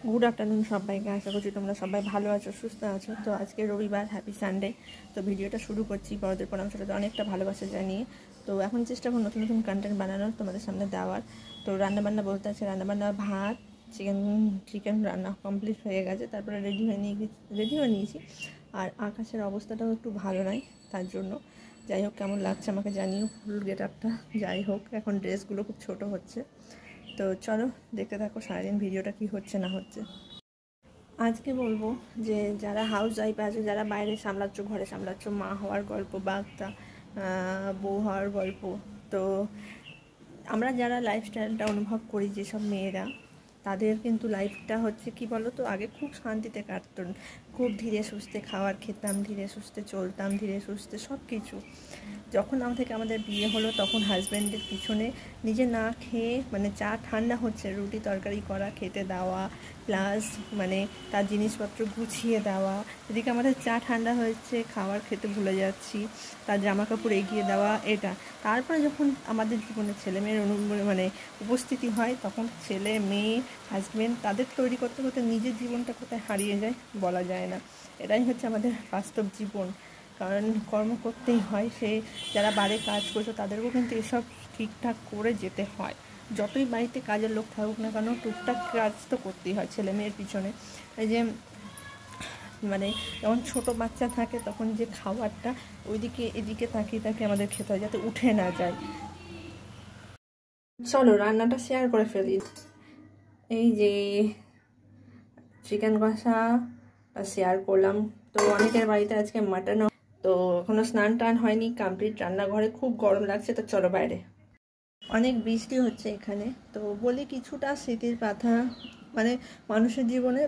Good afternoon সবাইকে। আশা করছি তোমরা সবাই ভালো আছো, সুস্থ আছো। তো আজকে রবিবার, হ্যাপি সানডে। তো ভিডিওটা শুরু করছি বড়দের প্রণাম সাথে অনেকটা ভালোবাসা জানিয়ে। তো এখন চেষ্টা করুন নতুন নতুন কন্টেন্ট বানানোর, তোমাদের সামনে দেওয়ার। তো রান্নাবান্না বলতে আছে, রান্নাবান্না ভাত চিকেন রান্না কমপ্লিট হয়ে গেছে। তারপরে রেডি হয়ে নিয়েছি। আর আকাশের অবস্থাটাও একটু ভালো নয়, তার জন্য যাই হোক কেমন লাগছে আমাকে জানিও ফুল গেট আপটা। যাই হোক এখন ড্রেসগুলো খুব ছোট হচ্ছে। তো চলো দেখতে থাকো সারাদিন ভিডিওটা কি হচ্ছে না হচ্ছে। আজকে বলবো যে যারা হাউস ওয়াইফ আছে, যারা বাইরে সামলাচ্ছ, ঘরে সামলাচ্ছ, মা হওয়ার গল্প বা একটা বউ হওয়ার গল্প। তো আমরা যারা লাইফস্টাইলটা অনুভব করি, যেসব মেয়েরা, তাদের কিন্তু লাইফটা হচ্ছে কি বলো তো, আগে খুব শান্তিতে কাটত, খুব ধীরে সুস্থে খাবার খেতাম, ধীরে সুস্থে চলতাম, ধীরে সুস্থে সব কিছু। যখন আমাদের বিয়ে হলো তখন হাজব্যান্ডের পিছনে নিজে না খেয়ে, মানে চা ঠান্ডা হচ্ছে, রুটি তরকারি করা খেতে দেওয়া, প্লাস মানে তার জিনিসপত্র গুছিয়ে দেওয়া। এদিকে আমাদের চা ঠান্ডা হয়েছে, খাবার খেতে ভুলে যাচ্ছি, তার জামা কাপড় এগিয়ে দেওয়া, এটা। তারপরে যখন আমাদের জীবনে ছেলে মেয়ের মানে উপস্থিতি হয়, তখন ছেলে মেয়ে হাজব্যান্ড তাদের তৈরি করতে করতে নিজের জীবনটা কোথায় হারিয়ে যায় বলা যায় না। এটাই হচ্ছে আমাদের বাস্তব জীবন। কারণ কর্ম করতেই হয়। সে যারা বাইরে কাজ করছে তাদেরকেও কিন্তু এসব ঠিকঠাক করে যেতে হয়। যতই বাড়িতে কাজের লোক থাকুক না কেন, টুকটাক কাজ তো করতেই হয় ছেলে মেয়ের পিছনে। এই যে মানে যখন ছোটো বাচ্চা থাকে তখন যে খাবারটা ওইদিকে এদিকে তাকিয়ে আমাদের খেতে হয় যাতে উঠে না যায়। চলো রান্নাটা শেয়ার করে ফেলি। এই যে চিকেন কষা শেয়ার করলাম। তো অনেকের বাড়িতে আজকে মাটনও। তো এখনো স্নান টান হয়নি, কমপ্লিট। রান্নাঘরে খুব গরম লাগছে, তো চলো বাইরে। অনেক বৃষ্টি হচ্ছে এখানে। তো বলি কিছুটা স্মৃতির কথা, মানে মানুষের জীবনে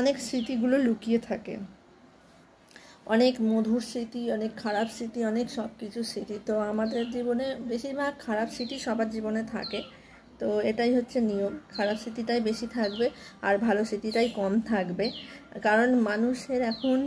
অনেক স্মৃতিগুলো লুকিয়ে থাকে, অনেক মধুর স্মৃতি, অনেক খারাপ স্মৃতি, অনেক সব কিছু স্মৃতি। তো আমাদের জীবনে বেশিরভাগ খারাপ স্মৃতি সবার জীবনে থাকে। তো এটাই হচ্ছে নিয়ম, খারাপ স্মৃতিটাই বেশি থাকবে আর ভালো স্মৃতিটাই কম থাকবে। কারণ মানুষের এখন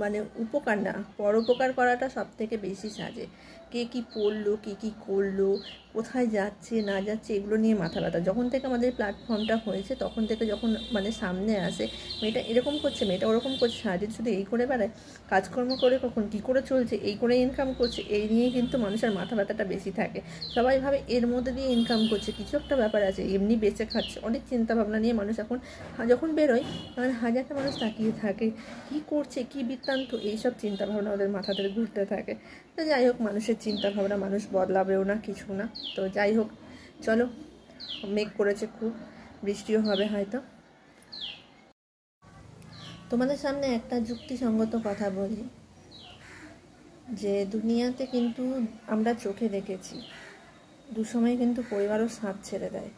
মানে উপকার না, পরোপকার করাটা সব থেকে বেশি সাজে। কে কী পড়লো, কে কী করলো, কোথায় যাচ্ছে না যাচ্ছে, এগুলো নিয়ে মাথা ব্যথা। যখন থেকে আমাদের প্ল্যাটফর্মটা হয়েছে তখন থেকে যখন মানে সামনে আসে মেয়েটা এরকম করছে, মেয়েটা ওরকম করছে, সারাদিন শুধু এই করে বেড়ায়, কাজকর্ম করে কখন কী করে চলছে, এই করে ইনকাম করছে, এই নিয়েই কিন্তু মানুষের মাথা ব্যথাটা বেশি থাকে। সবাই ভাবে এর মধ্যে দিয়ে ইনকাম করছে, কিছু একটা ব্যাপার আছে, এমনি বেঁচে খাচ্ছে। অনেক চিন্তাভাবনা নিয়ে মানুষ এখন যখন বেরোয় তখন হাজারটা মানুষ তাকিয়ে থাকে, কী করছে, কী বৃত্তান্ত, এইসব চিন্তাভাবনা ওদের মাথাতে ঘুরতে থাকে। তো যাই হোক, মানুষের চিন্তাভাবনা মানুষ বদলাবেও না, কিছু না। তো যাই হোক চলো, মেঘ করেছে খুব, বৃষ্টিও হবে হয়তো। তোমাদের সামনে একটা যুক্তিসঙ্গত কথা বলি, যে দুনিয়াতে কিন্তু আমরা চোখে দেখেছি দুসময় কিন্তু পরিবারও সাথ ছেড়ে দেয়।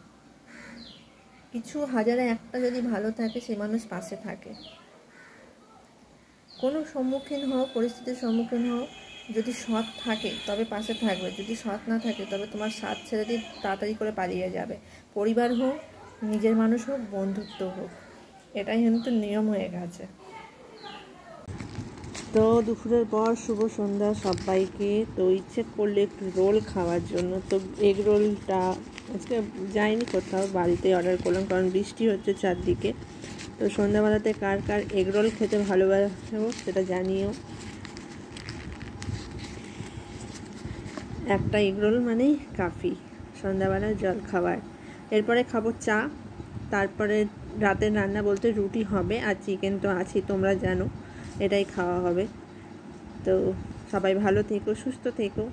কিছু হাজারে একটা যদি ভালো থাকে, সে মানুষ পাশে থাকে। কোনো সম্মুখীন হও, পরিস্থিতির সম্মুখীন হও, যদি সৎ থাকে তবে পাশে থাকবে, যদি সৎ না থাকে তবে তোমার সাথ ছেড়ে দিয়ে তাড়াতাড়ি করে পালিয়ে যাবে। পরিবার হোক, নিজের মানুষ হোক, বন্ধুত্ব হোক, এটাই কিন্তু নিয়ম হয়ে গেছে। তো দুপুরের পর শুভ সন্ধ্যা সবাইকে। তো ইচ্ছে করলে একটু রোল খাওয়ার জন্য, তো এগ রোলটা আজকে যাইনি কোথাও, বাড়িতেই অর্ডার করলাম, কারণ বৃষ্টি হচ্ছে চারদিকে। তো সন্ধ্যাবেলাতে কার কার এগ রোল খেতে ভালোবাসো সেটা জানিও। একটা এগ রোল মানেই কাফি সন্ধ্যাবেলার জল খাবার। এরপরে খাবো চা, তারপরে রাতের রান্না বলতে রুটি হবে, আর চিকেন তো আছেই, তোমরা জানো, এটাই খাওয়া হবে। তো সবাই ভালো থেকো, সুস্থ থেকো।